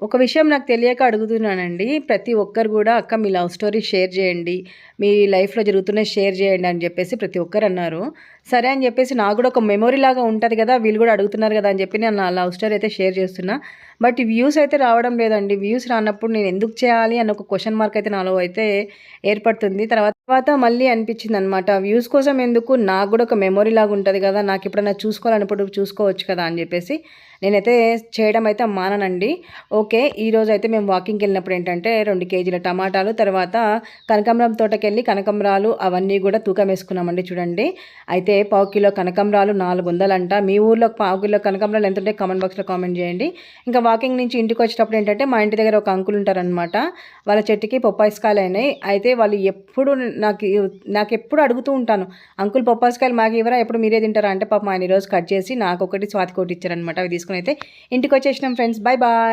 ఒక విషయం నాకు తెలియక అడుగుతున్నానండి. ప్రతి ఒక్కరు గూడా అక్క మీ లవ్ స్టోరీ షేర్ జేయండి. మీ లైఫ్‌లో జరుగుతున్నయి షేర్ జేయండి అని జెప్పేసి ప్రతి ఒక్కరన్నారు. సరే అని జెప్పేసి నాకు గూడా ఒక మెమొరీలాగా ఉంటది గదా! వీళ్ళు గూడా అడుగుతున్నారు గదా! అని జెప్పి నేను నా లవ్ స్టోరీ అయితే షేర్ జేస్తున్నా. బట్ వ్యూస్ అయితే రావడం లేదండి. వ్యూస్ రానప్పుడు నేను ఎందుకు చేయాలి అన్న ఒక క్వెషన్ మార్క్ అయితే నాలో అయితే ఏర్పడుతుంది. తర్వాత మళ్ళీ అనిపించిందనమాట. వ్యూస్ కోసం ఎందుకు నాకు గూడా ఒక మెమొరీలాగా ఉంటది గదా! నాకెప్పుడన్నా చూసుకోవాలన్నప్పుడు చూసుకోవచ్చు కదా! అని జెప్పేసి నేనైతే చేయడం అయితే మాననండి. ఓకే. ఈరోజైతే మేము వాకింగ్‌కెళ్ళినప్పుడు ఏంటంటే 2 కేజీల టమాటాలు, తర్వాత కనకాంబరం తోటకెళ్ళి కనకంబరాలు అవన్నీ గూడా తూకమేసుకున్నామండి చూడండి. అయితే పావు కిలో కనకంబరాలు 400 మీ ఊర్లో పావు కిలో కనకాంబరాలు ఎంతుంటాయి కామెంట్ బాక్స్‌లో కామెంట్ జేయండి. ఇంకా వాకింగ్ నుంచి ఇంటికొచ్చేటప్పుడు ఏంటంటే మా ఇంటి దగ్గర ఒక అంకుల్ ఉంటారనమాట. వాళ్ళ చెట్టుకి బొప్పాయికాయలయినాయి. అయితే వాళ్ళు ఎప్పుడు నాకెప్పుడు అడుగుతూ ఉంటాను. అంకుల్ బొప్పాయికాయలు మాకివ్వరా? ఎప్పుడు మీరే తింటారా? అంటే పాపం ఆయన ఈరోజు కట్ చేసి నాకొకటి, స్వాతికొకటి ఇచ్చారనమాట. అవి తీసుకొనైతే ఇంటికొచ్చేసినాం ఫ్రెండ్స్. Bye bye.